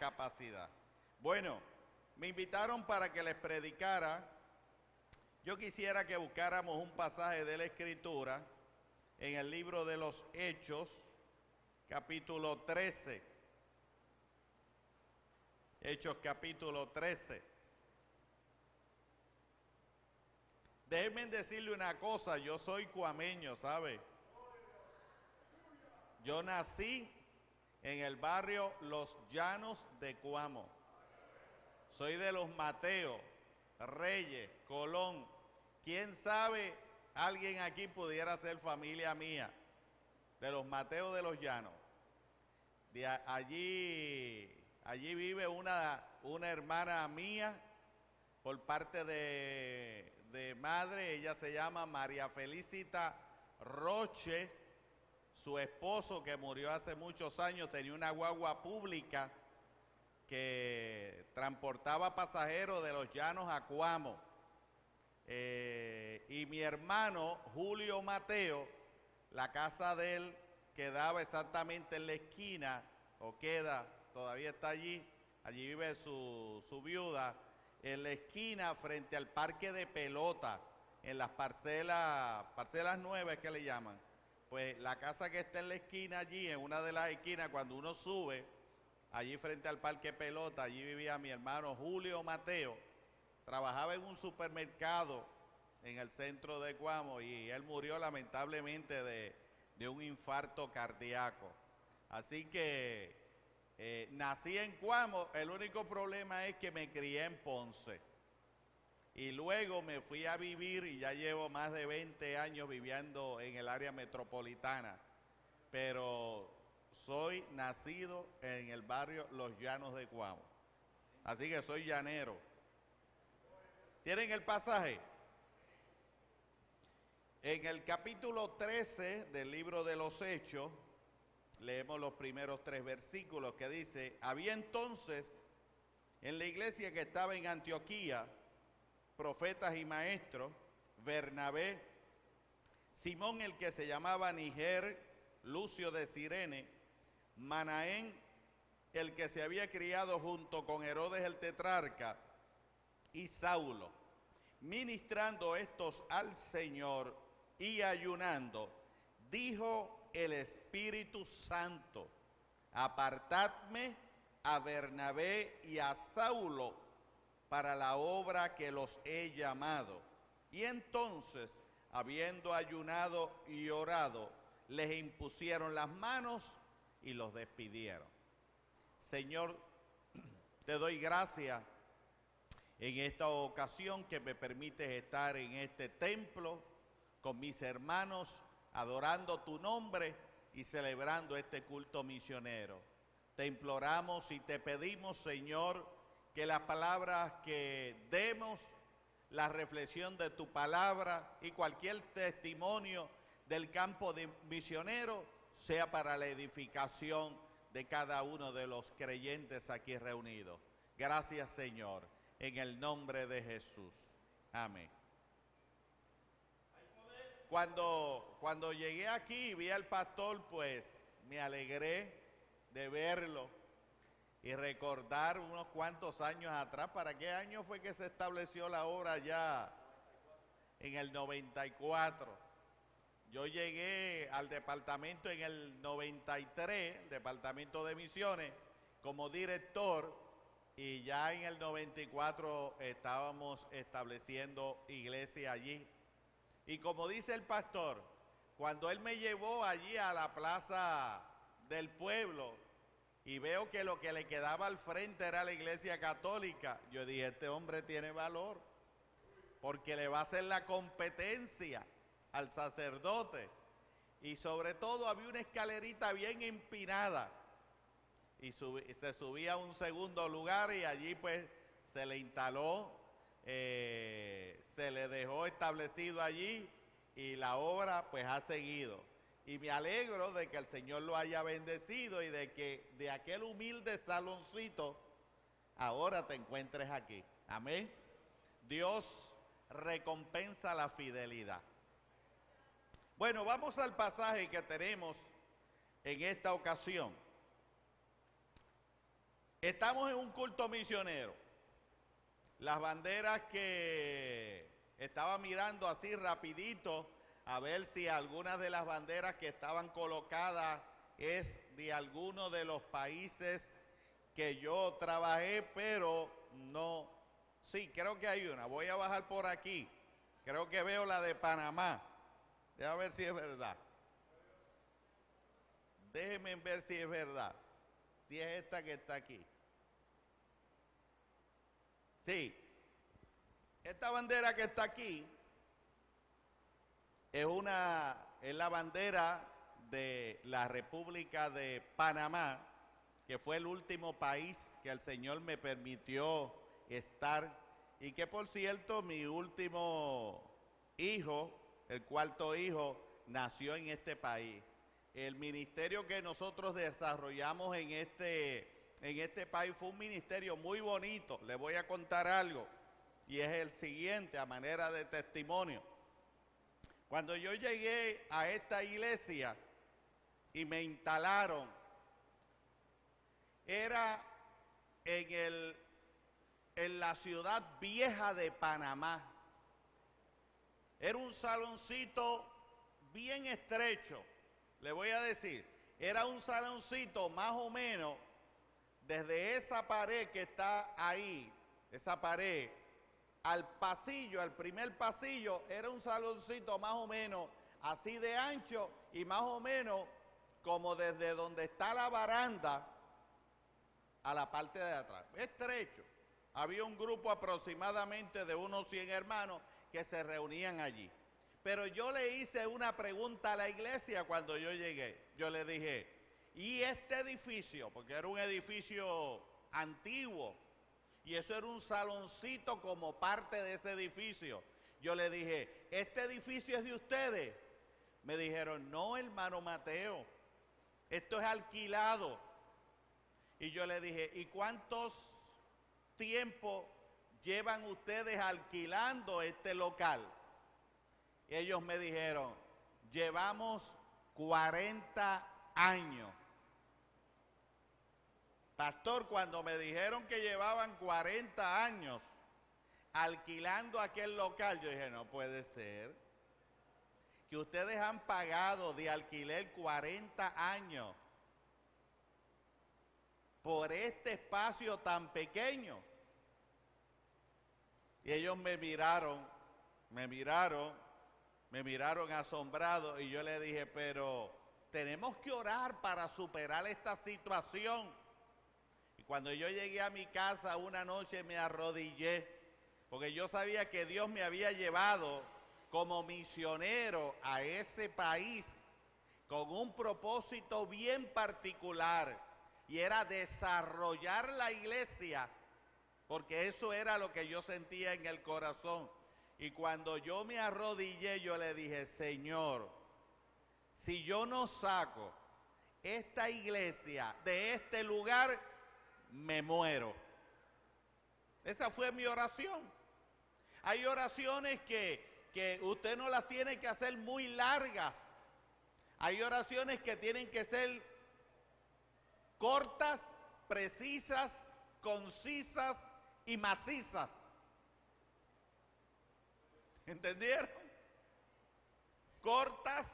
capacidad. Bueno, me invitaron para que les predicara. Yo quisiera que buscáramos un pasaje de la Escritura en el libro de los Hechos, capítulo 13. Hechos capítulo 13. Déjenme decirle una cosa, yo soy cuameño, ¿sabe? Yo nací en el barrio Los Llanos de Cuamo. Soy de los Mateos, Reyes, Colón. ¿Quién sabe? Alguien aquí pudiera ser familia mía, de los Mateos de los Llanos. Allí vive una hermana mía por parte de madre. Ella se llama María Felicita Roche. Su esposo, que murió hace muchos años, tenía una guagua pública que transportaba pasajeros de Los Llanos a Cuamo. Y mi hermano Julio Mateo, la casa de él quedaba exactamente en la esquina, o queda, todavía está allí vive su viuda, en la esquina frente al parque de pelota, en las parcelas nuevas que le llaman. Pues la casa que está en la esquina allí, en una de las esquinas, cuando uno sube, allí frente al parque pelota, allí vivía mi hermano Julio Mateo. Trabajaba en un supermercado en el centro de Cuamo y él murió lamentablemente de un infarto cardíaco. Así que nací en Cuamo, el único problema es que me crié en Ponce. Y luego me fui a vivir y ya llevo más de 20 años viviendo en el área metropolitana. Pero soy nacido en el barrio Los Llanos de Cuamo. Así que soy llanero. ¿Tienen el pasaje? En el capítulo 13 del libro de los Hechos, leemos los primeros 3 versículos que dice: había entonces en la iglesia que estaba en Antioquía profetas y maestros, Bernabé, Simón el que se llamaba Niger, Lucio de Cirene, Manaén el que se había criado junto con Herodes el tetrarca, y Saulo. Ministrando estos al Señor y ayunando, dijo el Espíritu Santo: apartadme a Bernabé y a Saulo para la obra que los he llamado. Y entonces, habiendo ayunado y orado, les impusieron las manos y los despidieron. Señor, te doy gracias en esta ocasión que me permites estar en este templo con mis hermanos, adorando tu nombre y celebrando este culto misionero. Te imploramos y te pedimos, Señor, que las palabras que demos, la reflexión de tu palabra y cualquier testimonio del campo de misionero sea para la edificación de cada uno de los creyentes aquí reunidos. Gracias, Señor, en el nombre de Jesús. Amén. Cuando llegué aquí y vi al pastor, pues me alegré de verlo y recordar unos cuantos años atrás. ¿Para qué año fue que se estableció la obra ya? En el 94. Yo llegué al departamento en el 93, el departamento de misiones, como director, y ya en el 94 estábamos estableciendo iglesia allí. Y como dice el pastor, cuando él me llevó allí a la plaza del pueblo y veo que lo que le quedaba al frente era la iglesia católica, yo dije, este hombre tiene valor, porque le va a hacer la competencia al sacerdote. Y sobre todo había una escalerita bien empinada y se subía a un segundo lugar y allí pues se le instaló, se le dejó establecido allí y la obra pues ha seguido. Y me alegro de que el Señor lo haya bendecido y de que de aquel humilde saloncito ahora te encuentres aquí. Amén. Dios recompensa la fidelidad. Bueno, vamos al pasaje que tenemos en esta ocasión. Estamos en un culto misionero. Las banderas que estaba mirando así rapidito a ver si algunas de las banderas que estaban colocadas es de alguno de los países que yo trabajé, pero no. Sí, creo que hay una. Voy a bajar por aquí. Creo que veo la de Panamá. Déjame ver si es verdad. Déjenme ver si es verdad. Si es esta que está aquí. Sí. Esta bandera que está aquí es la bandera de la República de Panamá, que fue el último país que el Señor me permitió estar, y que por cierto mi último hijo, el cuarto hijo, nació en este país. El ministerio que nosotros desarrollamos en este país fue un ministerio muy bonito. Le voy a contar algo, y es el siguiente, a manera de testimonio. Cuando yo llegué a esta iglesia y me instalaron, era en la ciudad vieja de Panamá. Era un saloncito bien estrecho, le voy a decir. Era un saloncito más o menos desde esa pared que está ahí, esa pared, al pasillo, al primer pasillo, era un saloncito más o menos así de ancho y más o menos como desde donde está la baranda a la parte de atrás. Estrecho. Había un grupo aproximadamente de unos 100 hermanos que se reunían allí. Pero yo le hice una pregunta a la iglesia cuando yo llegué. Yo le dije, ¿y este edificio? Porque era un edificio antiguo. Y eso era un saloncito como parte de ese edificio. Yo le dije, ¿este edificio es de ustedes? Me dijeron, no, hermano Mateo, esto es alquilado. Y yo le dije, ¿y cuántos tiempo llevan ustedes alquilando este local? Y ellos me dijeron, llevamos 40 años. Pastor, cuando me dijeron que llevaban 40 años alquilando aquel local, yo dije, no puede ser. Que ustedes han pagado de alquiler 40 años por este espacio tan pequeño. Y ellos me miraron asombrados, y yo le dije, pero tenemos que orar para superar esta situación. Y cuando yo llegué a mi casa una noche me arrodillé, porque yo sabía que Dios me había llevado como misionero a ese país con un propósito bien particular, y era desarrollar la iglesia, porque eso era lo que yo sentía en el corazón. Y cuando yo me arrodillé, yo le dije, Señor, si yo no saco esta iglesia de este lugar, me muero. Esa fue mi oración. Hay oraciones que usted no las tiene que hacer muy largas. Hay oraciones que tienen que ser cortas, precisas, concisas y macizas. ¿Entendieron? Cortas,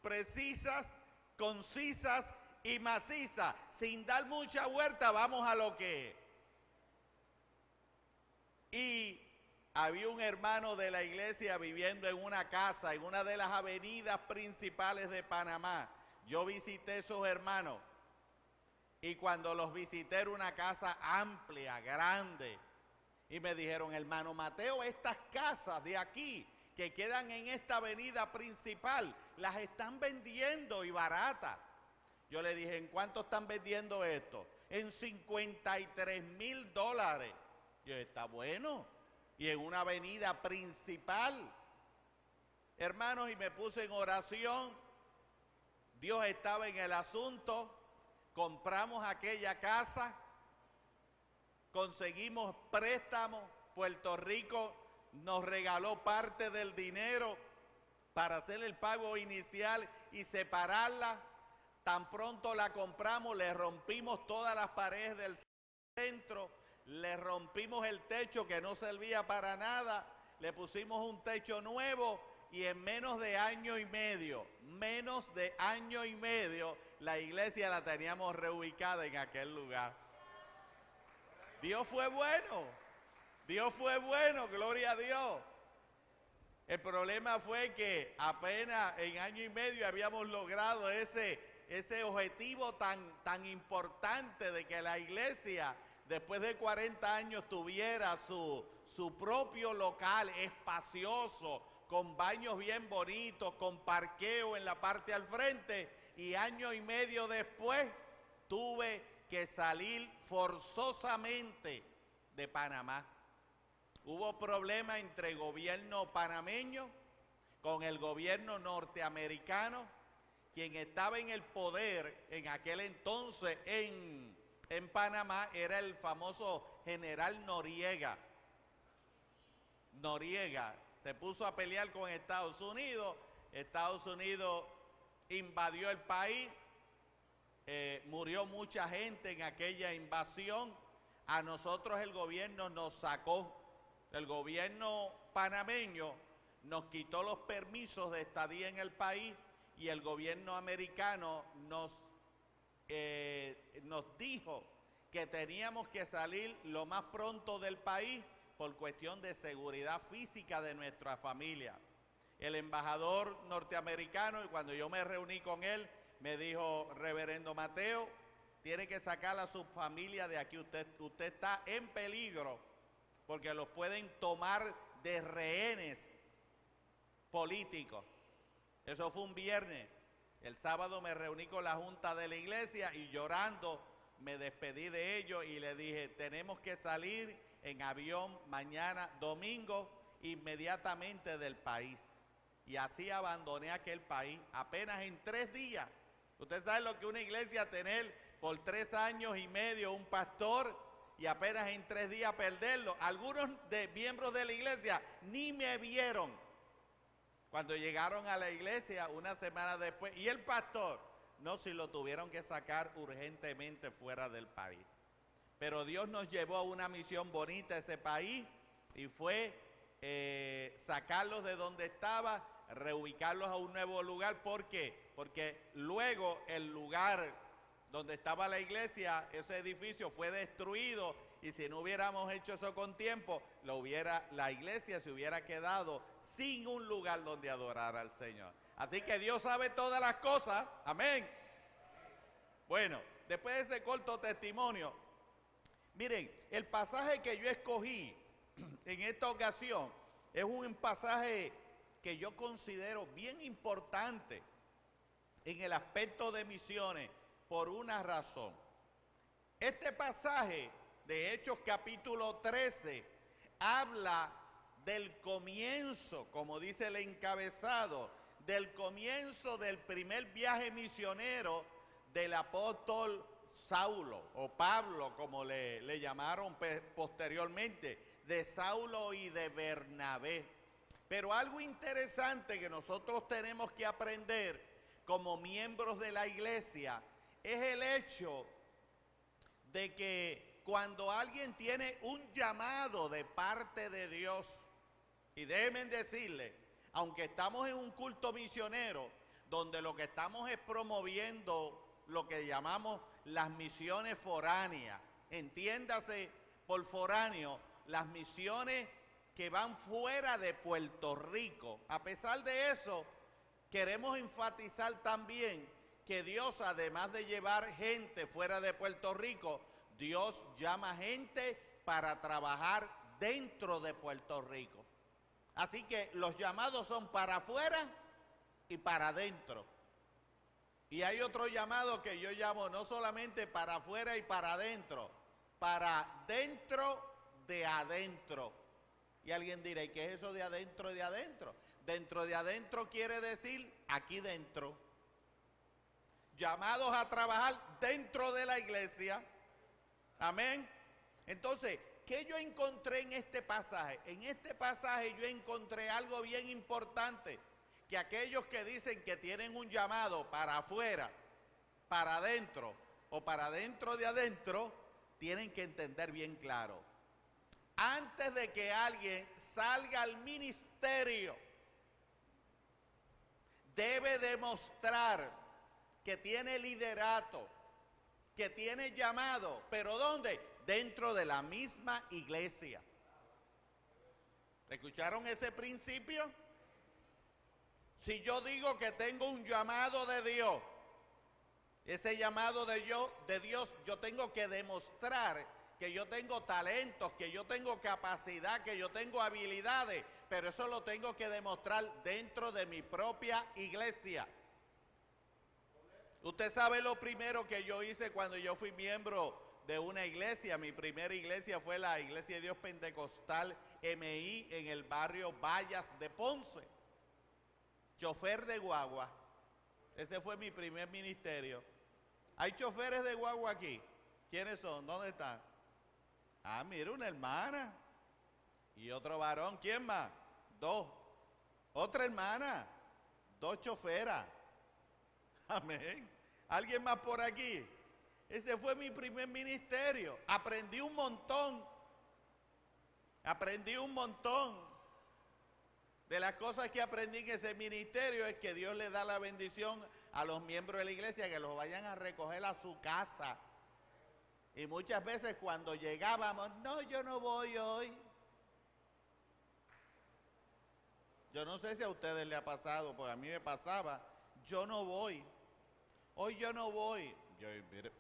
precisas, concisas y macizas. Sin dar mucha vuelta, vamos a lo que es. Y había un hermano de la iglesia viviendo en una casa, en una de las avenidas principales de Panamá. Yo visité esos hermanos, y cuando los visité era una casa amplia, grande. Y me dijeron, hermano Mateo, estas casas de aquí, que quedan en esta avenida principal, las están vendiendo y baratas. Yo le dije, ¿en cuánto están vendiendo esto? En $53,000. Yo, está bueno. Y en una avenida principal. Hermanos, y me puse en oración. Dios estaba en el asunto. Compramos aquella casa. Conseguimos préstamos. Puerto Rico nos regaló parte del dinero para hacer el pago inicial y separarla. Tan pronto la compramos, le rompimos todas las paredes del dentro, le rompimos el techo que no servía para nada, le pusimos un techo nuevo y en menos de año y medio, la iglesia la teníamos reubicada en aquel lugar. Dios fue bueno, gloria a Dios. El problema fue que apenas en año y medio habíamos logrado ese objetivo tan importante de que la iglesia, después de 40 años, tuviera su propio local espacioso, con baños bien bonitos, con parqueo en la parte al frente, y año y medio después tuve que salir forzosamente de Panamá. Hubo problema entre el gobierno panameño con el gobierno norteamericano, quien estaba en el poder en aquel entonces en Panamá era el famoso general Noriega. Noriega se puso a pelear con Estados Unidos invadió el país, murió mucha gente en aquella invasión, a nosotros el gobierno nos sacó. El gobierno panameño nos quitó los permisos de estadía en el país y el gobierno americano nos dijo que teníamos que salir lo más pronto del país por cuestión de seguridad física de nuestra familia. El embajador norteamericano, y cuando yo me reuní con él, me dijo: reverendo Mateo, tiene que sacar a su familia de aquí, usted está en peligro, porque los pueden tomar de rehenes políticos. Eso fue un viernes. El sábado me reuní con la junta de la iglesia y llorando me despedí de ellos y le dije: tenemos que salir en avión mañana domingo inmediatamente del país. Y así abandoné aquel país apenas en 3 días. Usted sabe lo que una iglesia tener por 3 años y medio un pastor y apenas en 3 días perderlo. Algunos miembros de la iglesia ni me vieron cuando llegaron a la iglesia una semana después. Y el pastor, no, si lo tuvieron que sacar urgentemente fuera del país. Pero Dios nos llevó a una misión bonita a ese país y fue sacarlos de donde estaba, reubicarlos a un nuevo lugar. ¿Por qué? Porque luego el lugar donde estaba la iglesia, ese edificio fue destruido, y si no hubiéramos hecho eso con tiempo, la iglesia se hubiera quedado sin un lugar donde adorar al Señor. Así que Dios sabe todas las cosas, amén. Bueno, después de ese corto testimonio, miren, el pasaje que yo escogí en esta ocasión es un pasaje que yo considero bien importante en el aspecto de misiones por una razón. Este pasaje de Hechos capítulo 13 habla del comienzo, como dice el encabezado, del comienzo del primer viaje misionero del apóstol Saulo, o Pablo, como le llamaron posteriormente, de Saulo y de Bernabé. Pero algo interesante que nosotros tenemos que aprender como miembros de la iglesia es el hecho de que cuando alguien tiene un llamado de parte de Dios, y déjenme decirle, aunque estamos en un culto misionero, donde lo que estamos es promoviendo lo que llamamos las misiones foráneas, entiéndase por foráneo, las misiones que van fuera de Puerto Rico. A pesar de eso, queremos enfatizar también que Dios, además de llevar gente fuera de Puerto Rico, Dios llama gente para trabajar dentro de Puerto Rico. Así que los llamados son para afuera y para adentro. Y hay otro llamado que yo llamo no solamente para afuera y para adentro, para dentro de adentro. Y alguien dirá: ¿y qué es eso de adentro de adentro? Dentro de adentro quiere decir aquí dentro. Llamados a trabajar dentro de la iglesia. Amén. Entonces, ¿qué yo encontré en este pasaje? En este pasaje yo encontré algo bien importante, que aquellos que dicen que tienen un llamado para afuera, para adentro o para dentro de adentro, tienen que entender bien claro. Antes de que alguien salga al ministerio, debe demostrar que tiene liderato, que tiene llamado, pero ¿dónde? Dentro de la misma iglesia. ¿Escucharon ese principio? Si yo digo que tengo un llamado de Dios, ese llamado de Dios, yo tengo que demostrar que yo tengo talentos, que yo tengo capacidad, que yo tengo habilidades, pero eso lo tengo que demostrar dentro de mi propia iglesia. Usted sabe lo primero que yo hice cuando yo fui miembro de una iglesia. Mi primera iglesia fue la Iglesia de Dios Pentecostal MI en el barrio Vallas de Ponce. Chofer de guagua. Ese fue mi primer ministerio. ¿Hay choferes de guagua aquí? ¿Quiénes son? ¿Dónde están? Ah, mira, una hermana. Y otro varón. ¿Quién más? Dos. Otra hermana. Dos choferas. Amén. ¿Alguien más por aquí? Ese fue mi primer ministerio. Aprendí un montón. Aprendí un montón. De las cosas que aprendí en ese ministerio es que Dios le da la bendición a los miembros de la iglesia que los vayan a recoger a su casa. Y muchas veces cuando llegábamos, no, yo no voy hoy. Yo no sé si a ustedes les ha pasado, porque a mí me pasaba, yo no voy. Hoy yo no voy.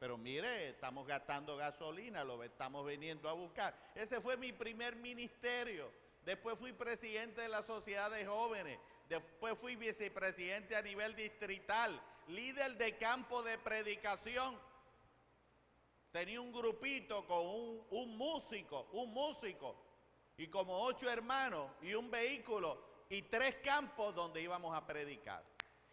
Pero mire, estamos gastando gasolina, lo estamos viniendo a buscar. Ese fue mi primer ministerio. Después fui presidente de la sociedad de jóvenes. Después fui vicepresidente a nivel distrital. Líder de campo de predicación. Tenía un grupito con un músico. Y como 8 hermanos y un vehículo y 3 campos donde íbamos a predicar.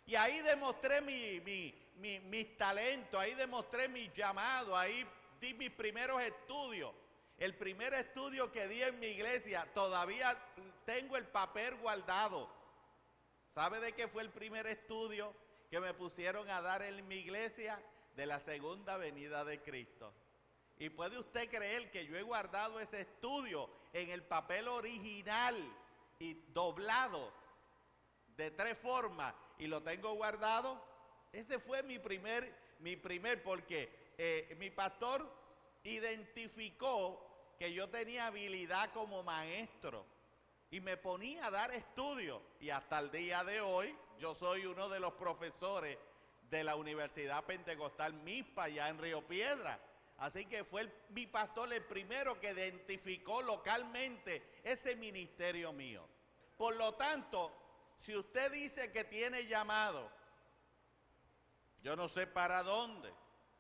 Y ahí demostré mis talentos, ahí demostré mi llamado, ahí di mis primeros estudios. El primer estudio que di en mi iglesia, todavía tengo el papel guardado. ¿Sabe de qué fue el primer estudio que me pusieron a dar en mi iglesia? De la segunda venida de Cristo. Y puede usted creer que yo he guardado ese estudio en el papel original y doblado de 3 formas y lo tengo guardado. Ese fue mi primer porque mi pastor identificó que yo tenía habilidad como maestro y me ponía a dar estudios y hasta el día de hoy yo soy uno de los profesores de la Universidad Pentecostal MISPA allá en Río Piedra. Así que fue mi pastor el primero que identificó localmente ese ministerio mío. Por lo tanto, si usted dice que tiene llamado, yo no sé para dónde,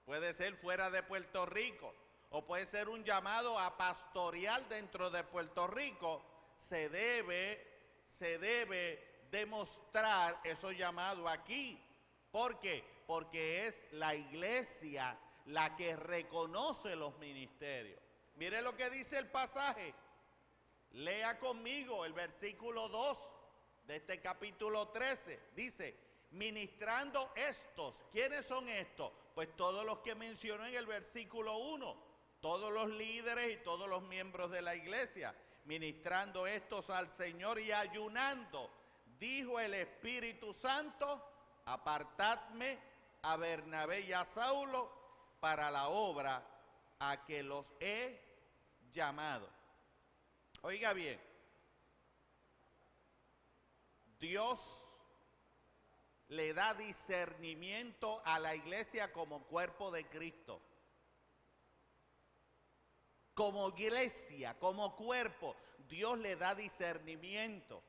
puede ser fuera de Puerto Rico, o puede ser un llamado a pastorear dentro de Puerto Rico, se debe demostrar esos llamados aquí. ¿Por qué? Porque es la iglesia la que reconoce los ministerios. Mire lo que dice el pasaje. Lea conmigo el versículo 2 de este capítulo 13. Dice, ministrando estos. ¿Quiénes son estos? Pues todos los que mencionó en el versículo 1. Todos los líderes y todos los miembros de la iglesia. Ministrando estos al Señor y ayunando. Dijo el Espíritu Santo, apartadme a Bernabé y a Saulo para la obra a que los he llamado. Oiga bien, Dios le da discernimiento a la iglesia como cuerpo de Cristo. Como iglesia, como cuerpo, Dios le da discernimiento.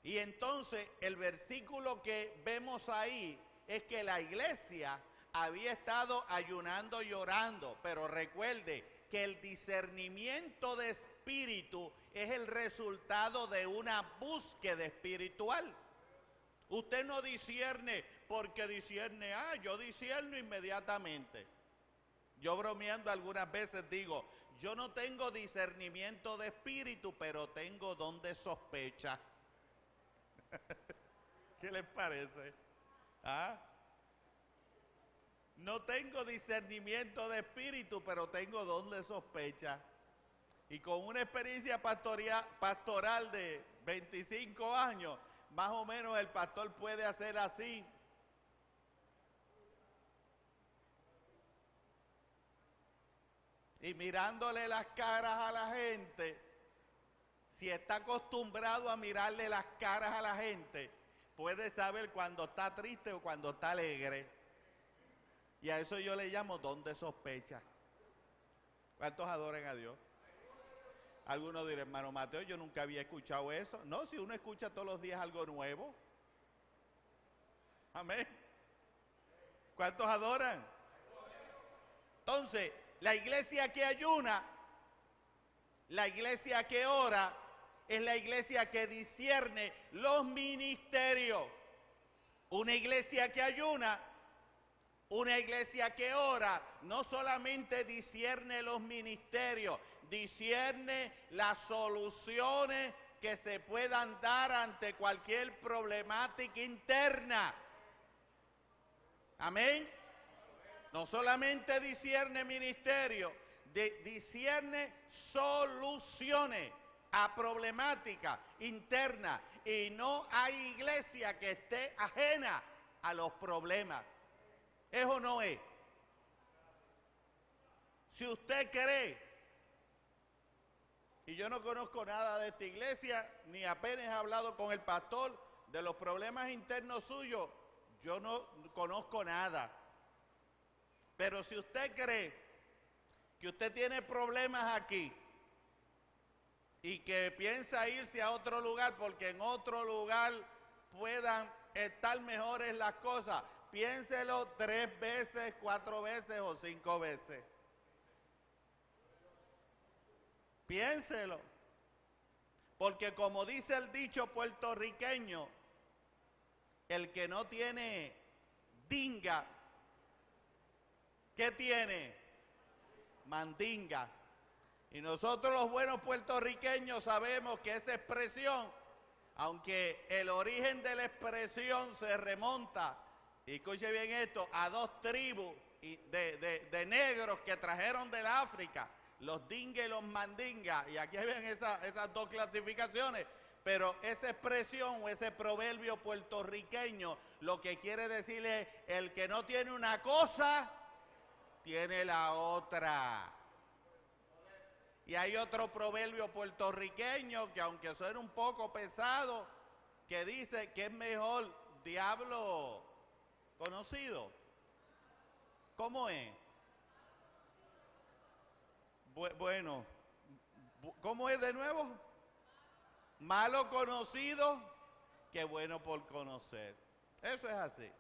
Y entonces el versículo que vemos ahí es que la iglesia había estado ayunando y orando, pero recuerde que el discernimiento de espíritu es el resultado de una búsqueda espiritual. Usted no discierne porque discierne, yo discierno inmediatamente. Yo bromeando algunas veces digo, yo no tengo discernimiento de espíritu, pero tengo don de sospecha. ¿Qué les parece? No tengo discernimiento de espíritu, pero tengo don de sospecha. Y con una experiencia pastoral de 25 años, más o menos el pastor puede hacer así. Y mirándole las caras a la gente, si está acostumbrado a mirarle las caras a la gente, puede saber cuando está triste o cuando está alegre. Y a eso yo le llamo don de sospecha. ¿Cuántos adoran a Dios? Algunos dirán, hermano Mateo, yo nunca había escuchado eso. No, si uno escucha todos los días algo nuevo. Amén. ¿Cuántos adoran? Entonces, la iglesia que ayuna, la iglesia que ora, es la iglesia que discierne los ministerios. Una iglesia que ayuna, una iglesia que ora, no solamente discierne los ministerios, discierne las soluciones que se puedan dar ante cualquier problemática interna. Amén. No solamente discierne ministerio, discierne soluciones a problemáticas internas. Y no hay iglesia que esté ajena a los problemas. ¿Es o no es? Si usted cree, y yo no conozco nada de esta iglesia, ni apenas he hablado con el pastor de los problemas internos suyos, yo no conozco nada. Pero si usted cree que usted tiene problemas aquí y que piensa irse a otro lugar porque en otro lugar puedan estar mejores las cosas, piénselo 3 veces, 4 veces o 5 veces. Piénselo. Porque como dice el dicho puertorriqueño, el que no tiene dinga, ¿qué tiene? Mandinga. Y nosotros los buenos puertorriqueños sabemos que esa expresión, aunque el origen de la expresión se remonta, y escuche bien esto, a 2 tribus de negros que trajeron del África, los dinga y los mandinga, y aquí ven esas 2 clasificaciones, pero esa expresión o ese proverbio puertorriqueño lo que quiere decir es, el que no tiene una cosa, tiene la otra. Y hay otro proverbio puertorriqueño que aunque suena un poco pesado, que dice que es mejor diablo conocido. ¿Cómo es? Bueno, ¿cómo es de nuevo? Malo conocido que bueno por conocer. Eso es así.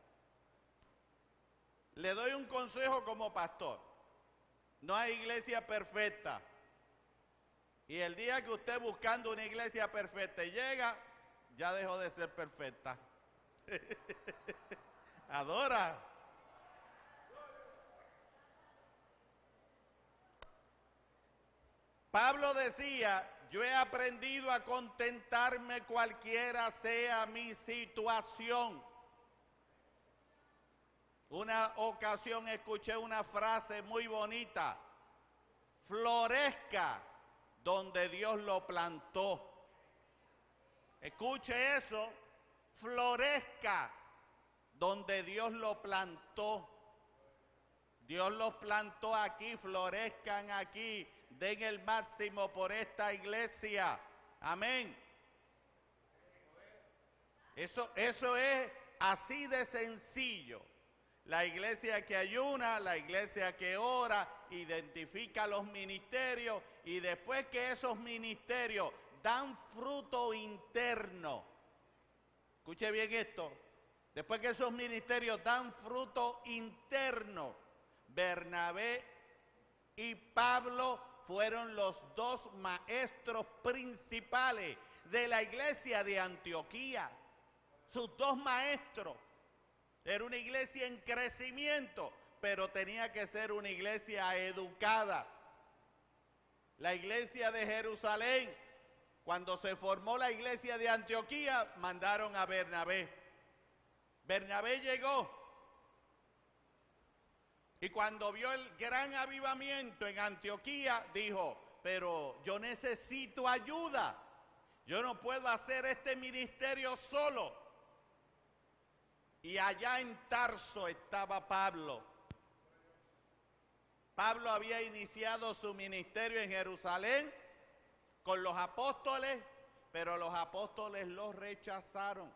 Le doy un consejo como pastor. No hay iglesia perfecta. Y el día que usted buscando una iglesia perfecta llega, ya dejó de ser perfecta. Adora. Pablo decía, yo he aprendido a contentarme cualquiera sea mi situación. Una ocasión escuché una frase muy bonita, florezca donde Dios lo plantó. Escuche eso, florezca donde Dios lo plantó. Dios los plantó aquí, florezcan aquí, den el máximo por esta iglesia. Amén. Eso es así de sencillo. La iglesia que ayuna, la iglesia que ora, identifica los ministerios y después que esos ministerios dan fruto interno. Escuche bien esto. Después que esos ministerios dan fruto interno, Bernabé y Pablo fueron los 2 maestros principales de la iglesia de Antioquía. Sus 2 maestros. Era una iglesia en crecimiento, pero tenía que ser una iglesia educada. La iglesia de Jerusalén, cuando se formó la iglesia de Antioquía, mandaron a Bernabé. Bernabé llegó Y cuando vio el gran avivamiento en Antioquía, dijo, pero yo necesito ayuda. Yo no puedo hacer este ministerio solo. Y allá en Tarso estaba Pablo. Pablo había iniciado su ministerio en Jerusalén con los apóstoles, pero los apóstoles los rechazaron.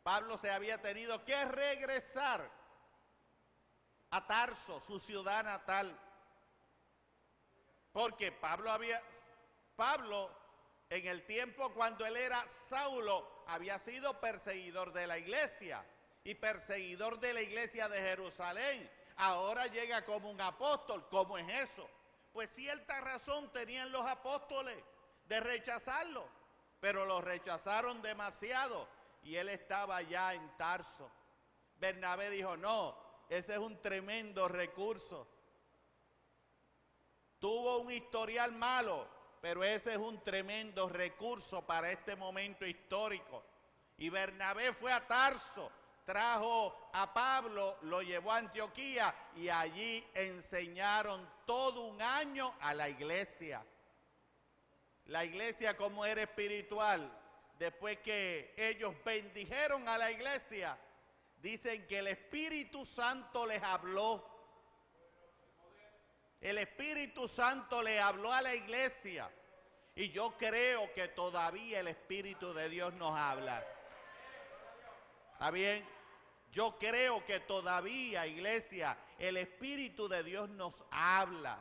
Pablo se había tenido que regresar a Tarso, su ciudad natal, porque Pablo en el tiempo cuando él era Saulo, había sido perseguidor de la iglesia y perseguidor de la iglesia de Jerusalén. Ahora llega como un apóstol. ¿Cómo es eso? Pues cierta razón tenían los apóstoles de rechazarlo, pero lo rechazaron demasiado y él estaba ya en Tarso. Bernabé dijo, no, ese es un tremendo recurso. Tuvo un historial malo, pero ese es un tremendo recurso para este momento histórico. Y Bernabé fue a Tarso, trajo a Pablo, lo llevó a Antioquía y allí enseñaron todo un año a la iglesia. La iglesia como era espiritual, después que ellos bendijeron a la iglesia, dicen que el Espíritu Santo les habló. El Espíritu Santo le habló a la iglesia y yo creo que todavía el Espíritu de Dios nos habla. ¿Está bien? Yo creo que todavía, iglesia, el Espíritu de Dios nos habla.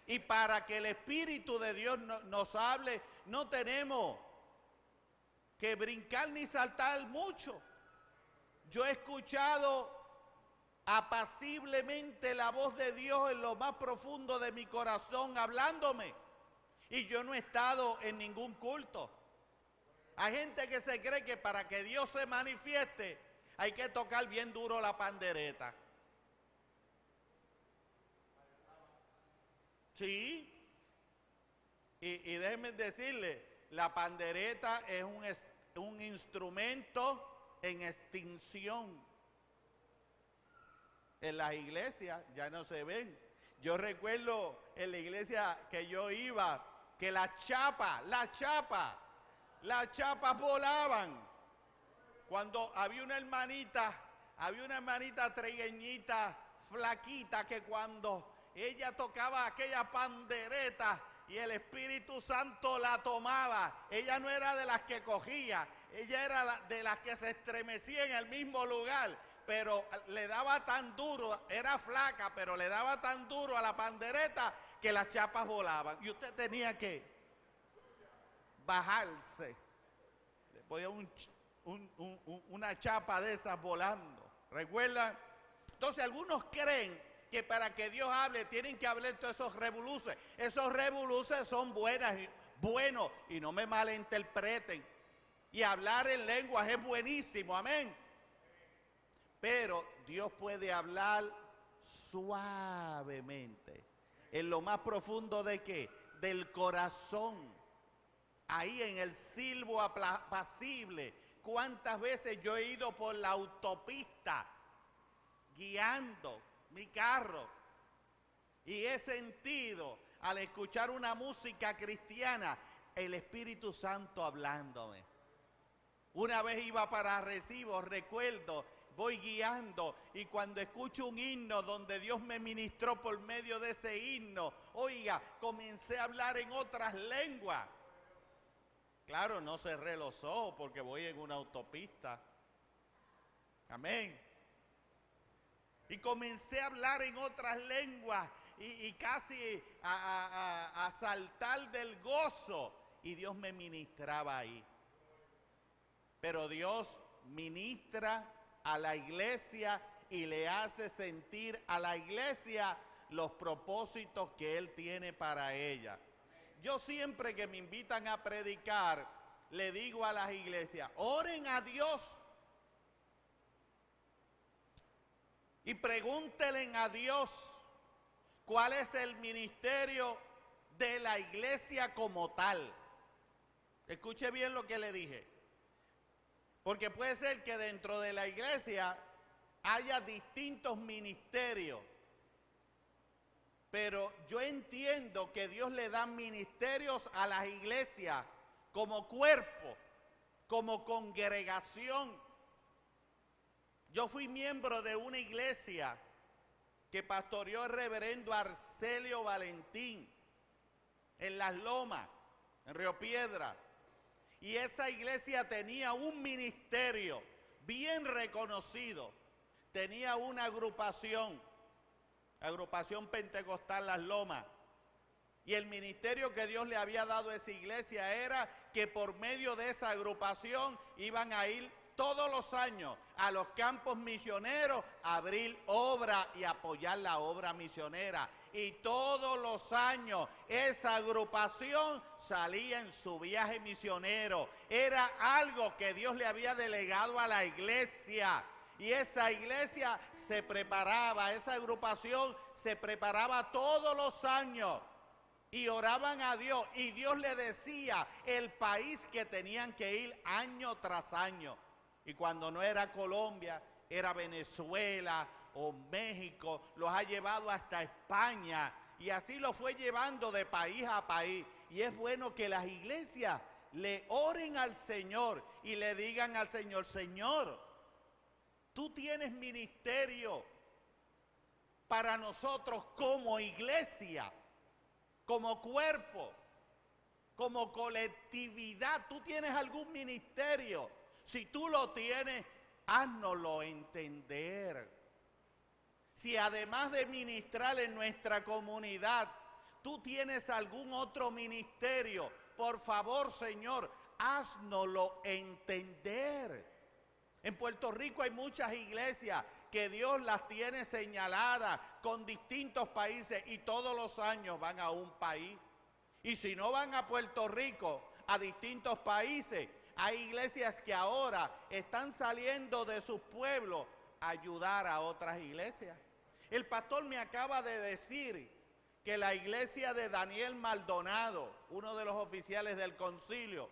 Y para que el Espíritu de Dios nos hable, no tenemos que brincar ni saltar mucho. Yo he escuchado apaciblemente la voz de Dios en lo más profundo de mi corazón hablándome. Y yo no he estado en ningún culto. Hay gente que se cree que para que Dios se manifieste hay que tocar bien duro la pandereta. Sí. Y déjenme decirle, la pandereta es un instrumento en extinción. En las iglesias ya no se ven. Yo recuerdo en la iglesia que yo iba, que las chapas volaban. Cuando había una hermanita trigueñita, flaquita, que cuando ella tocaba aquella pandereta y el Espíritu Santo la tomaba, ella no era de las que cogía, ella era de las que se estremecía en el mismo lugar, pero le daba tan duro, era flaca, pero le daba tan duro a la pandereta que las chapas volaban. Y usted tenía que bajarse. Le ponía una chapa de esas volando. ¿Recuerdan? Entonces algunos creen que para que Dios hable tienen que hablar todos esos revoluces. Esos revoluces son buenos y no me malinterpreten. Y hablar en lenguas es buenísimo, amén. Pero Dios puede hablar suavemente. En lo más profundo de ¿qué? Del corazón. Ahí en el silbo apacible. ¿Cuántas veces yo he ido por la autopista guiando mi carro y he sentido al escuchar una música cristiana el Espíritu Santo hablándome? Una vez iba para Arecibo, recuerdo, voy guiando y cuando escucho un himno donde Dios me ministró por medio de ese himno, oiga, comencé a hablar en otras lenguas. Claro, no cerré los ojos porque voy en una autopista. Amén. Y comencé a hablar en otras lenguas y casi a saltar del gozo. Y Dios me ministraba ahí. Pero Dios ministra a la iglesia y le hace sentir a la iglesia los propósitos que Él tiene para ella. Yo siempre que me invitan a predicar, le digo a las iglesias, oren a Dios y pregúntenle a Dios cuál es el ministerio de la iglesia como tal. Escuche bien lo que le dije. Porque puede ser que dentro de la iglesia haya distintos ministerios, pero yo entiendo que Dios le da ministerios a las iglesias como cuerpo, como congregación. Yo fui miembro de una iglesia que pastoreó el reverendo Arcelio Valentín en Las Lomas, en Río Piedra. Y esa iglesia tenía un ministerio bien reconocido. Tenía una agrupación Pentecostal Las Lomas. Y el ministerio que Dios le había dado a esa iglesia era que por medio de esa agrupación iban a ir todos los años a los campos misioneros a abrir obra y apoyar la obra misionera. Y todos los años esa agrupación salía en su viaje misionero. Era algo que Dios le había delegado a la iglesia. Y esa iglesia se preparaba, esa agrupación se preparaba todos los años. Y oraban a Dios, y Dios le decía el país que tenían que ir año tras año. Y cuando no era Colombia, era Venezuela o México, los ha llevado hasta España, y así lo fue llevando de país a país. Y es bueno que las iglesias le oren al Señor y le digan al Señor: Señor, tú tienes ministerio para nosotros como iglesia, como cuerpo, como colectividad. Tú tienes algún ministerio. Si tú lo tienes, háznoslo entender. Si además de ministrar en nuestra comunidad, tú tienes algún otro ministerio, por favor, Señor, háznoslo entender. En Puerto Rico hay muchas iglesias que Dios las tiene señaladas con distintos países, y todos los años van a un país. Y si no van a Puerto Rico, a distintos países, hay iglesias que ahora están saliendo de sus pueblos a ayudar a otras iglesias. El pastor me acaba de decir que la iglesia de Daniel Maldonado, uno de los oficiales del concilio,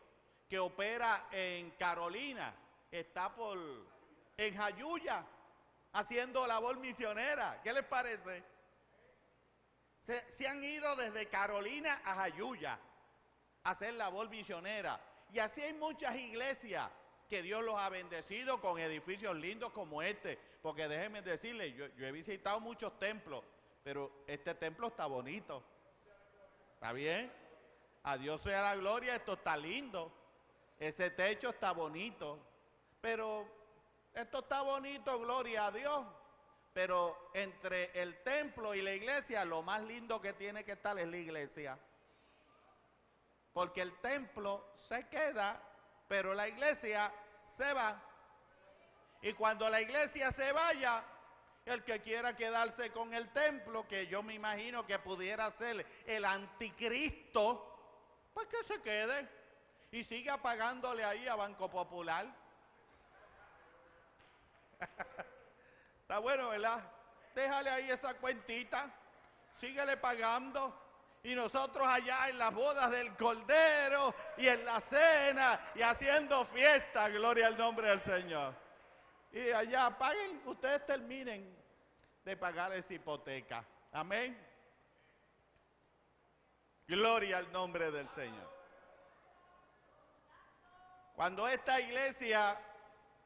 que opera en Carolina, está en Jayuya, haciendo labor misionera. ¿Qué les parece? Se han ido desde Carolina a Jayuya a hacer labor misionera. Y así hay muchas iglesias que Dios los ha bendecido con edificios lindos como este. Porque déjenme decirles, yo he visitado muchos templos, pero este templo está bonito. ¿Está bien? A Dios sea la gloria, esto está lindo. Ese techo está bonito. Pero esto está bonito, gloria a Dios. Pero entre el templo y la iglesia, lo más lindo que tiene que estar es la iglesia. Porque el templo se queda, pero la iglesia se va. Y cuando la iglesia se vaya, el que quiera quedarse con el templo, que yo me imagino que pudiera ser el anticristo, pues que se quede y siga pagándole ahí a Banco Popular. Está bueno, ¿verdad? Déjale ahí esa cuentita, síguele pagando. Y nosotros allá en las bodas del Cordero y en la cena y haciendo fiesta, gloria al nombre del Señor. Y allá paguen, ustedes terminen de pagar esa hipoteca. Amén. Gloria al nombre del Señor. Cuando esta iglesia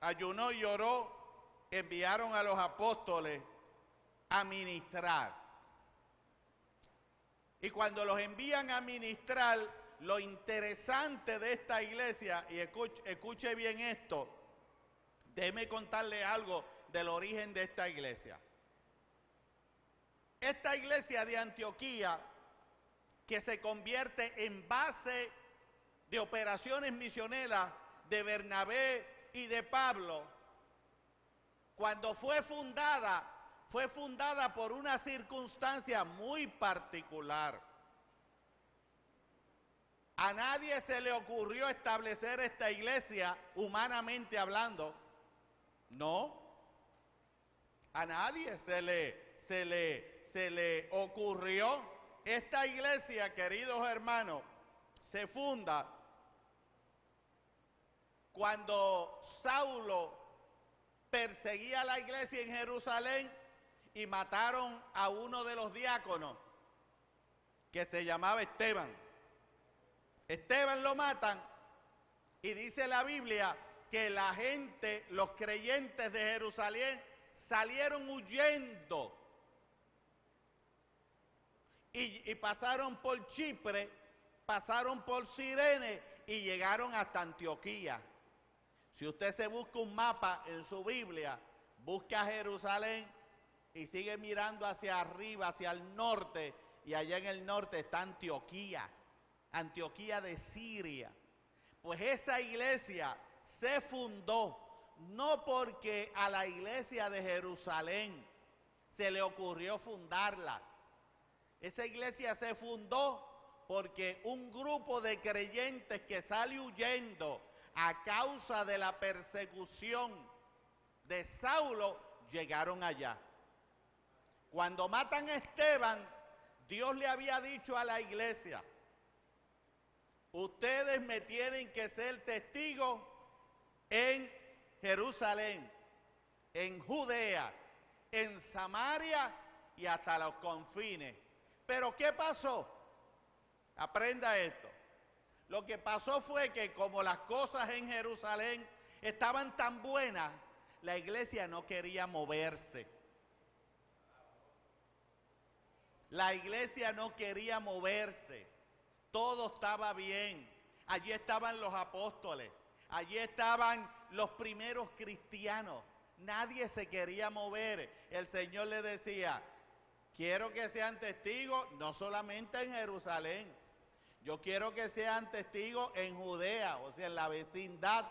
ayunó y oró, enviaron a los apóstoles a ministrar. Y cuando los envían a ministrar, lo interesante de esta iglesia, y escuche bien esto, déjeme contarle algo del origen de esta iglesia. Esta iglesia de Antioquía, que se convierte en base de operaciones misioneras de Bernabé y de Pablo, cuando fue fundada por una circunstancia muy particular. A nadie se le ocurrió establecer esta iglesia humanamente hablando. No. A nadie se le ocurrió. Esta iglesia, queridos hermanos, se funda cuando Saulo perseguía la iglesia en Jerusalén y mataron a uno de los diáconos que se llamaba Esteban. Esteban lo matan y dice la Biblia que la gente, los creyentes de Jerusalén, salieron huyendo y pasaron por Chipre, pasaron por Cirene y llegaron hasta Antioquía. Si usted se busca un mapa en su Biblia, busca Jerusalén y sigue mirando hacia arriba, hacia el norte, y allá en el norte está Antioquía, Antioquía de Siria. Pues esa iglesia se fundó no porque a la iglesia de Jerusalén se le ocurrió fundarla. Esa iglesia se fundó porque un grupo de creyentes que sale huyendo a causa de la persecución de Saulo llegaron allá. Cuando matan a Esteban, Dios le había dicho a la iglesia: ustedes me tienen que ser testigos en Jerusalén, en Judea, en Samaria y hasta los confines. Pero ¿qué pasó? Aprenda esto. Lo que pasó fue que como las cosas en Jerusalén estaban tan buenas, la iglesia no quería moverse. La iglesia no quería moverse. Todo estaba bien. Allí estaban los apóstoles. Allí estaban los primeros cristianos. Nadie se quería mover. El Señor le decía: quiero que sean testigos no solamente en Jerusalén. Yo quiero que sean testigos en Judea, o sea, en la vecindad.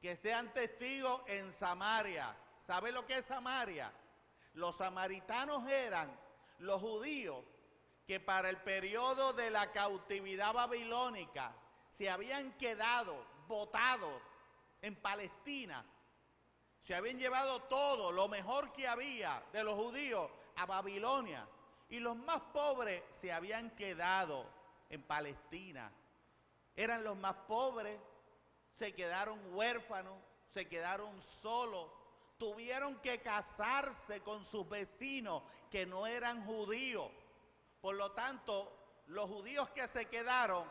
Que sean testigos en Samaria. ¿Sabe lo que es Samaria? Los samaritanos eran los judíos que para el periodo de la cautividad babilónica se habían quedado botados en Palestina. Se habían llevado todo, lo mejor que había de los judíos a Babilonia. Y los más pobres se habían quedado en Palestina. Eran los más pobres, se quedaron huérfanos, se quedaron solos. Tuvieron que casarse con sus vecinos que no eran judíos. Por lo tanto, los judíos que se quedaron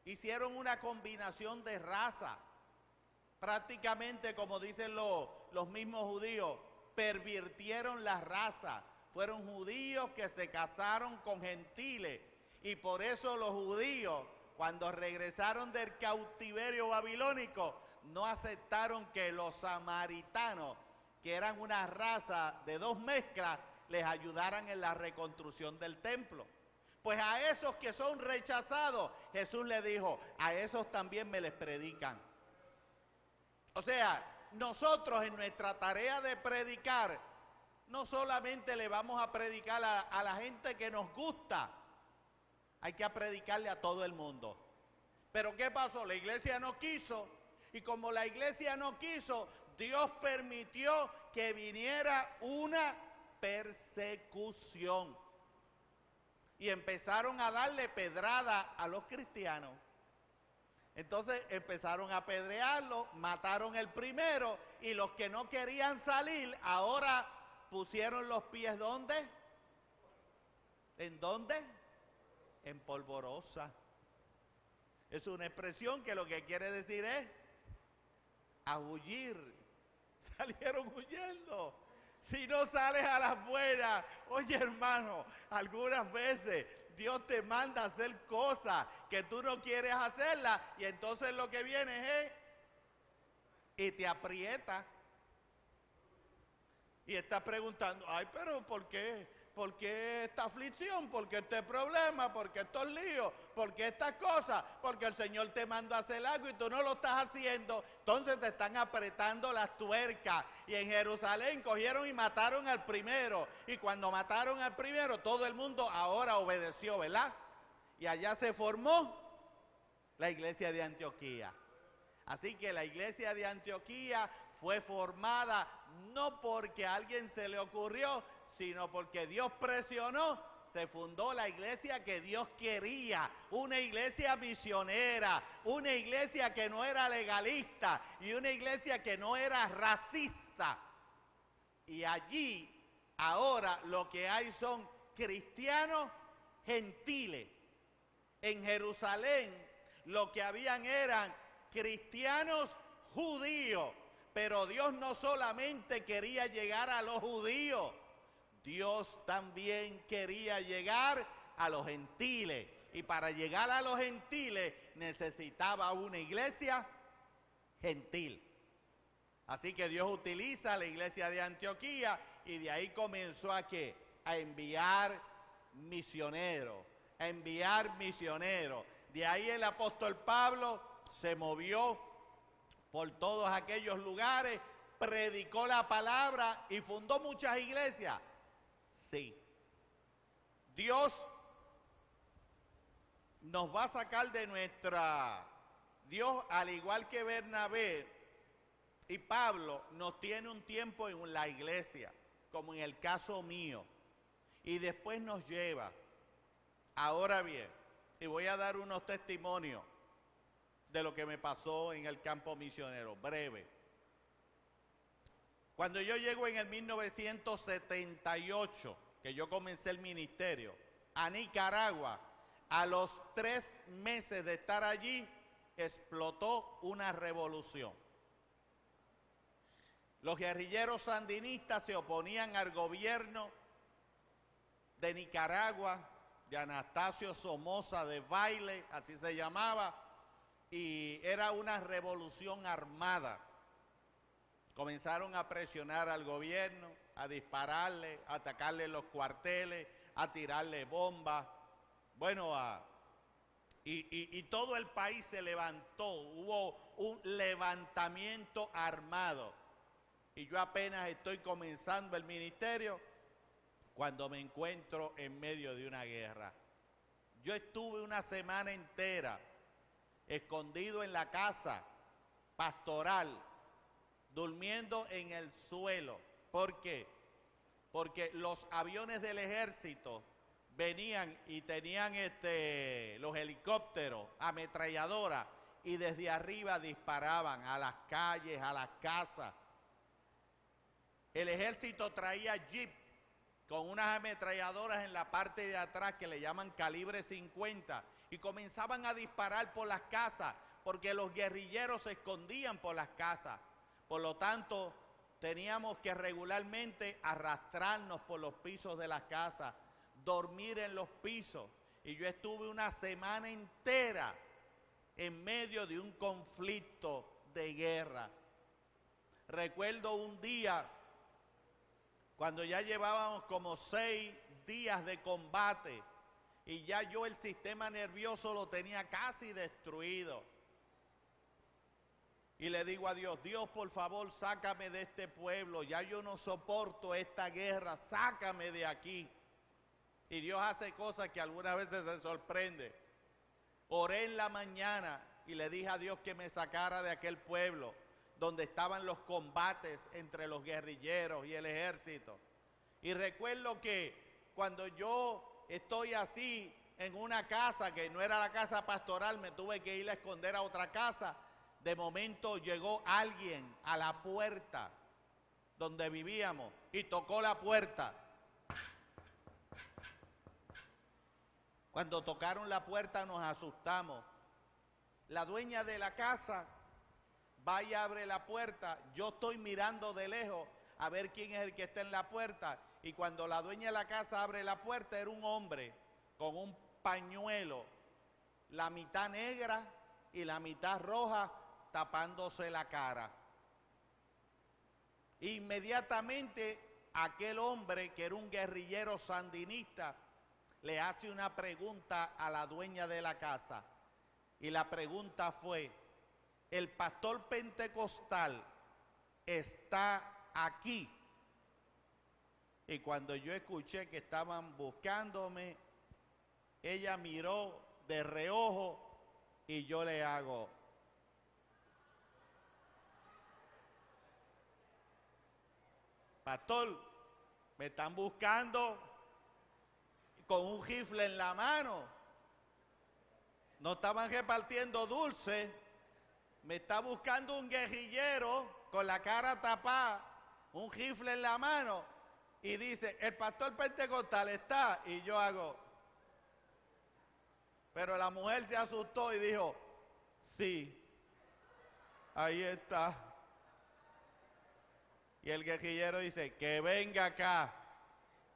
hicieron una combinación de raza. Prácticamente, como dicen los mismos judíos, pervirtieron la raza. Fueron judíos que se casaron con gentiles. Y por eso los judíos, cuando regresaron del cautiverio babilónico, no aceptaron que los samaritanos, que eran una raza de dos mezclas, les ayudaran en la reconstrucción del templo. Pues a esos que son rechazados, Jesús le dijo: a esos también me les predican. O sea, nosotros en nuestra tarea de predicar, no solamente le vamos a predicar a la gente que nos gusta, hay que predicarle a todo el mundo. Pero ¿qué pasó? La iglesia no quiso, y como la iglesia no quiso, Dios permitió que viniera una persecución. Y empezaron a darle pedrada a los cristianos. Entonces empezaron a apedrearlo, mataron el primero, y los que no querían salir, ahora pusieron los pies ¿dónde? ¿En dónde? En polvorosa. Es una expresión que lo que quiere decir es a huir. Salieron huyendo. Si no sales a las buenas, oye hermano, algunas veces Dios te manda a hacer cosas que tú no quieres hacerlas, y entonces lo que viene es y te aprieta. Y estás preguntando: ay, pero ¿por qué? ¿Por qué esta aflicción? ¿Por qué este problema? ¿Por qué estos líos? ¿Por qué estas cosas? Porque el Señor te mandó a hacer algo y tú no lo estás haciendo. Entonces te están apretando las tuercas. Y en Jerusalén cogieron y mataron al primero. Y cuando mataron al primero, todo el mundo ahora obedeció, ¿verdad? Y allá se formó la iglesia de Antioquía. Así que la iglesia de Antioquía fue formada no porque a alguien se le ocurrió, sino porque Dios presionó, se fundó la iglesia que Dios quería, una iglesia misionera, una iglesia que no era legalista y una iglesia que no era racista. Y allí ahora lo que hay son cristianos gentiles. En Jerusalén lo que habían eran cristianos judíos, pero Dios no solamente quería llegar a los judíos, Dios también quería llegar a los gentiles. Y para llegar a los gentiles necesitaba una iglesia gentil. Así que Dios utiliza la iglesia de Antioquía y de ahí comenzó a ¿qué? A enviar misioneros, a enviar misioneros. De ahí el apóstol Pablo se movió por todos aquellos lugares, predicó la palabra y fundó muchas iglesias. Sí. Dios nos va a sacar de nuestra... Dios, al igual que Bernabé y Pablo, nos tiene un tiempo en la iglesia, como en el caso mío, y después nos lleva. Ahora bien, y voy a dar unos testimonios de lo que me pasó en el campo misionero, breve. Cuando yo llego en el 1978, que yo comencé el ministerio, a Nicaragua, a los 3 meses de estar allí, explotó una revolución. Los guerrilleros sandinistas se oponían al gobierno de Nicaragua, de Anastasio Somoza de Baile, así se llamaba, y era una revolución armada. Comenzaron a presionar al gobierno, a dispararle, a atacarle los cuarteles, a tirarle bombas. Bueno, y todo el país se levantó, hubo un levantamiento armado. Y yo apenas estoy comenzando el ministerio cuando me encuentro en medio de una guerra. Yo estuve una semana entera escondido en la casa pastoral, durmiendo en el suelo. ¿Por qué? Porque los aviones del ejército venían y tenían los helicópteros, ametralladoras, y desde arriba disparaban a las calles, a las casas. El ejército traía jeep con unas ametralladoras en la parte de atrás que le llaman calibre 50 y comenzaban a disparar por las casas porque los guerrilleros se escondían por las casas. Por lo tanto, teníamos que regularmente arrastrarnos por los pisos de las casas, dormir en los pisos. Y yo estuve una semana entera en medio de un conflicto de guerra. Recuerdo un día cuando ya llevábamos como 6 días de combate y ya yo el sistema nervioso lo tenía casi destruido. Y le digo a Dios, Dios, por favor, sácame de este pueblo, ya yo no soporto esta guerra, sácame de aquí. Y Dios hace cosas que algunas veces se sorprende. Oré en la mañana y le dije a Dios que me sacara de aquel pueblo donde estaban los combates entre los guerrilleros y el ejército. Y recuerdo que cuando yo estoy así en una casa, que no era la casa pastoral, me tuve que ir a esconder a otra casa. De momento llegó alguien a la puerta donde vivíamos y tocó la puerta. Cuando tocaron la puerta nos asustamos. La dueña de la casa va y abre la puerta, yo estoy mirando de lejos a ver quién es el que está en la puerta, y cuando la dueña de la casa abre la puerta era un hombre con un pañuelo, la mitad negra y la mitad roja, tapándose la cara. Inmediatamente aquel hombre, que era un guerrillero sandinista, le hace una pregunta a la dueña de la casa, y la pregunta fue: ¿el pastor pentecostal está aquí? Y cuando yo escuché que estaban buscándome, ella miró de reojo y yo le hago: pastor, me están buscando. con un rifle en la mano. No estaban repartiendo dulce. Me está buscando un guerrillero con la cara tapada, un rifle en la mano, y dice, el pastor pentecostal está, y yo hago. Pero la mujer se asustó y dijo, sí, ahí está. Y el guerrillero dice, que venga acá.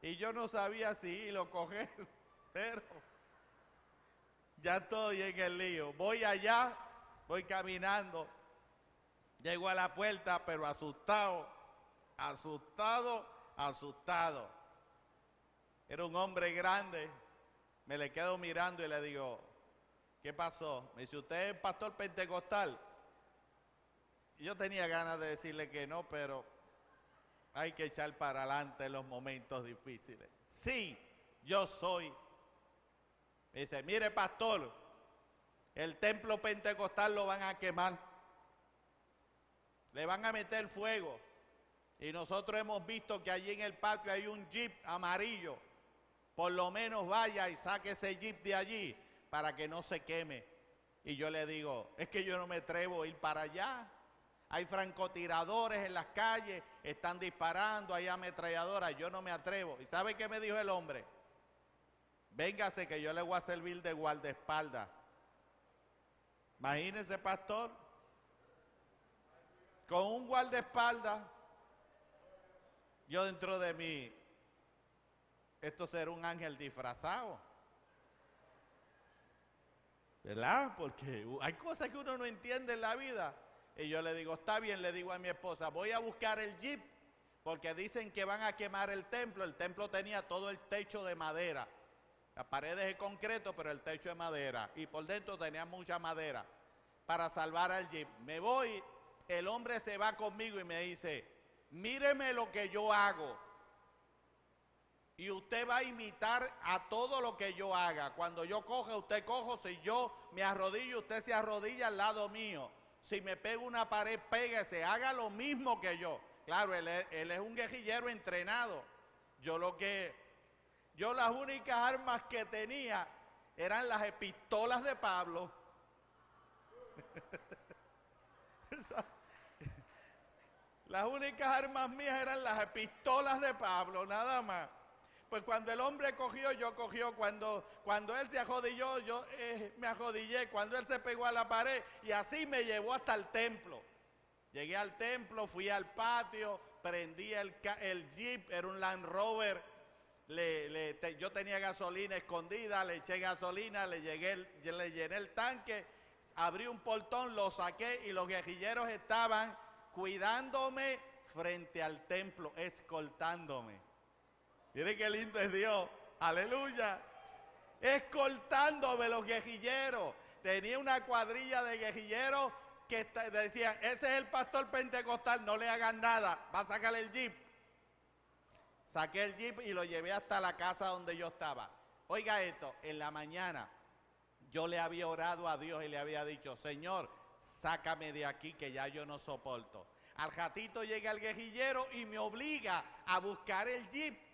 Y yo no sabía si lo coger, pero ya estoy en el lío. Voy allá, voy caminando, llego a la puerta, pero asustado, asustado. Era un hombre grande, me le quedo mirando y le digo, ¿qué pasó? Me dice, ¿usted es pastor pentecostal? Y yo tenía ganas de decirle que no, pero hay que echar para adelante en los momentos difíciles. Sí, yo soy. Me dice, mire pastor, el templo pentecostal lo van a quemar. Le van a meter fuego. Y nosotros hemos visto que allí en el patio hay un jeep amarillo. Por lo menos vaya y saque ese jeep de allí para que no se queme. Y yo le digo, es que yo no me atrevo a ir para allá. Hay francotiradores en las calles, están disparando, hay ametralladoras, yo no me atrevo. ¿Y sabe qué me dijo el hombre? Véngase que yo le voy a servir de guardaespaldas. Imagínese, pastor, con un guardaespaldas, yo dentro de mí, esto será un ángel disfrazado. ¿Verdad? Porque hay cosas que uno no entiende en la vida. Y yo le digo, está bien, le digo a mi esposa, voy a buscar el jeep, porque dicen que van a quemar el templo. El templo tenía todo el techo de madera. Las paredes de concreto, pero el techo de madera. Y por dentro tenía mucha madera para salvar al jeep. Me voy, el hombre se va conmigo y me dice, míreme lo que yo hago. Y usted va a imitar a todo lo que yo haga. Cuando yo coja, usted cojo. Si yo me arrodillo, usted se arrodilla al lado mío. Si me pego una pared, pégase. Haga lo mismo que yo. Claro, él es un guerrillero entrenado. Yo las únicas armas que tenía eran las pistolas de Pablo. Las únicas armas mías eran las pistolas de Pablo, nada más. Pues cuando el hombre cogió, yo cogió. Cuando él se arrodilló, yo me arrodillé. Cuando él se pegó a la pared, y así me llevó hasta el templo. Llegué al templo, fui al patio, prendí el jeep, era un Land Rover. Yo tenía gasolina escondida, le eché gasolina, le llené el tanque, abrí un portón, lo saqué y los guerrilleros estaban cuidándome frente al templo, escoltándome. Miren qué lindo es Dios, aleluya, escoltándome los guerrilleros. Tenía una cuadrilla de guerrilleros que decían, ese es el pastor pentecostal, no le hagan nada, va a sacar el jeep. Saqué el jeep y lo llevé hasta la casa donde yo estaba. Oiga esto, en la mañana yo le había orado a Dios y le había dicho, Señor, sácame de aquí que ya yo no soporto. Al ratito llega el guerrillero y me obliga a buscar el jeep.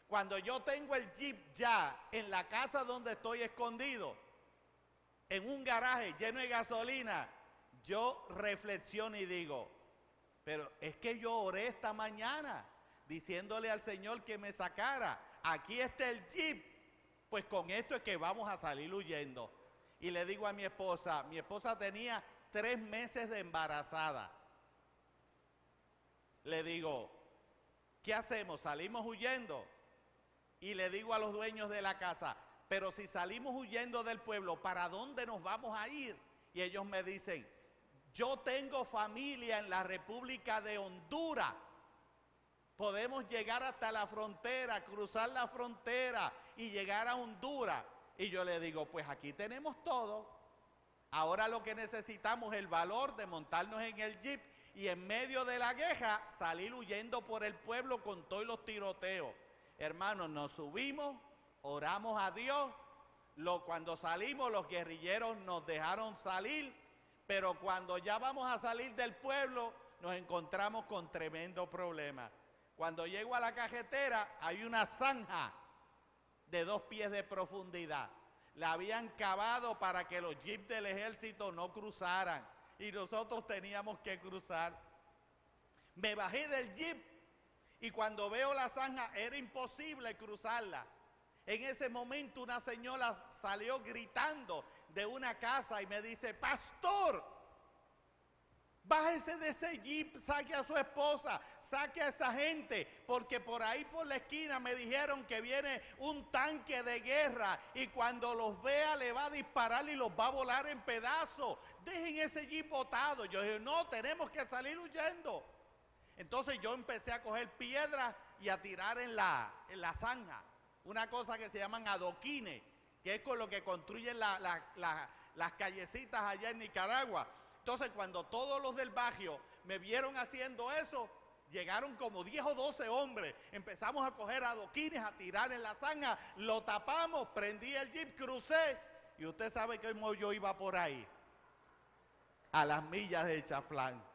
Cuando yo tengo el jeep ya en la casa donde estoy escondido, en un garaje lleno de gasolina, yo reflexiono y digo, pero es que yo oré esta mañana diciéndole al Señor que me sacara. Aquí está el jeep, pues con esto es que vamos a salir huyendo. Y le digo a mi esposa tenía 3 meses de embarazada. Le digo, ¿qué hacemos? ¿Salimos huyendo? Y le digo a los dueños de la casa, pero si salimos huyendo del pueblo, ¿para dónde nos vamos a ir? Y ellos me dicen, yo tengo familia en la República de Honduras. Podemos llegar hasta la frontera, cruzar la frontera y llegar a Honduras. Y yo le digo, pues aquí tenemos todo. Ahora lo que necesitamos es el valor de montarnos en el jeep y en medio de la guerra salir huyendo por el pueblo con todos los tiroteos. Hermanos, nos subimos, oramos a Dios. Cuando salimos, los guerrilleros nos dejaron salir, pero cuando ya vamos a salir del pueblo, nos encontramos con tremendo problema. Cuando llego a la carretera, hay una zanja de 2 pies de profundidad. La habían cavado para que los jeeps del ejército no cruzaran y nosotros teníamos que cruzar. Me bajé del jeep y cuando veo la zanja era imposible cruzarla. En ese momento una señora salió gritando de una casa y me dice: pastor, bájese de ese jeep, saque a su esposa, saque a esa gente, porque por ahí por la esquina me dijeron que viene un tanque de guerra y cuando los vea le va a disparar y los va a volar en pedazos. Dejen ese jeep botado. Yo dije: no, tenemos que salir huyendo. Entonces yo empecé a coger piedras y a tirar en la zanja, una cosa que se llaman adoquines, que es con lo que construyen las callecitas allá en Nicaragua. Entonces cuando todos los del barrio me vieron haciendo eso, llegaron como 10 o 12 hombres, empezamos a coger adoquines, a tirar en la zanja, lo tapamos, prendí el jeep, crucé, y usted sabe cómo yo iba por ahí, a las millas de Chaflán.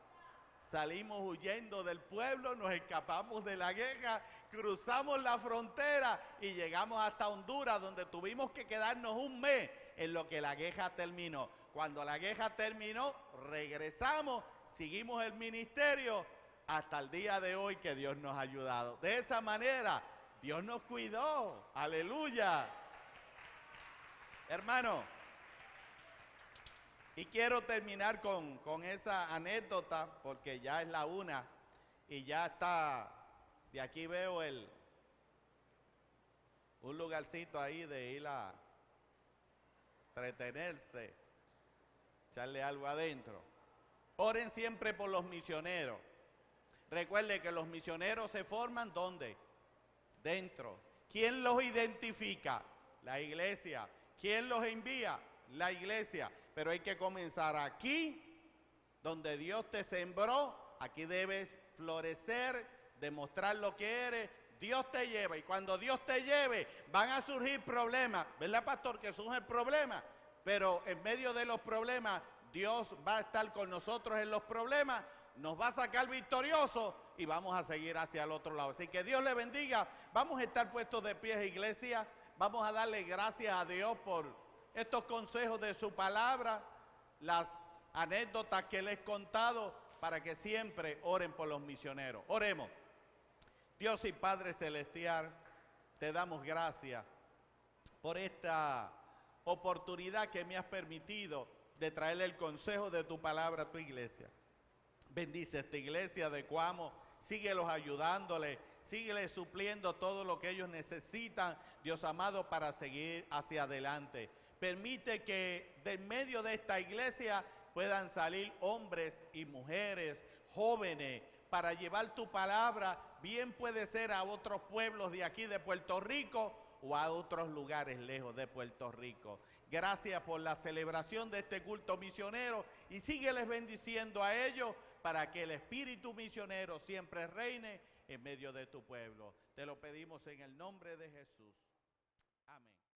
Salimos huyendo del pueblo, nos escapamos de la guerra, cruzamos la frontera y llegamos hasta Honduras, donde tuvimos que quedarnos un mes en lo que la guerra terminó. Cuando la guerra terminó, regresamos, seguimos el ministerio hasta el día de hoy que Dios nos ha ayudado. De esa manera, Dios nos cuidó. ¡Aleluya! Hermano, y quiero terminar con esa anécdota, porque ya es la 1 y ya está, de aquí veo un lugarcito ahí de ir a entretenerse, echarle algo adentro. Oren siempre por los misioneros. Recuerde que los misioneros se forman ¿dónde? Dentro. ¿Quién los identifica? La iglesia. ¿Quién los envía? La iglesia. Pero hay que comenzar aquí, donde Dios te sembró. Aquí debes florecer, demostrar lo que eres. Dios te lleva, y cuando Dios te lleve van a surgir problemas, ¿verdad, pastor? Que surgen problemas, pero en medio de los problemas Dios va a estar con nosotros en los problemas, nos va a sacar victoriosos y vamos a seguir hacia el otro lado. Así que Dios le bendiga. Vamos a estar puestos de pies, iglesia. Vamos a darle gracias a Dios por estos consejos de su palabra, las anécdotas que les he contado, para que siempre oren por los misioneros. Oremos. Dios y Padre Celestial, te damos gracias por esta oportunidad que me has permitido de traerle el consejo de tu palabra a tu iglesia. Bendice esta iglesia de Cuamo, síguelos ayudándole, sígueles supliendo todo lo que ellos necesitan, Dios amado, para seguir hacia adelante. Permite que de en medio de esta iglesia puedan salir hombres y mujeres, jóvenes, para llevar tu palabra, bien puede ser a otros pueblos de aquí de Puerto Rico o a otros lugares lejos de Puerto Rico. Gracias por la celebración de este culto misionero y sígueles bendiciendo a ellos para que el espíritu misionero siempre reine en medio de tu pueblo. Te lo pedimos en el nombre de Jesús. Amén.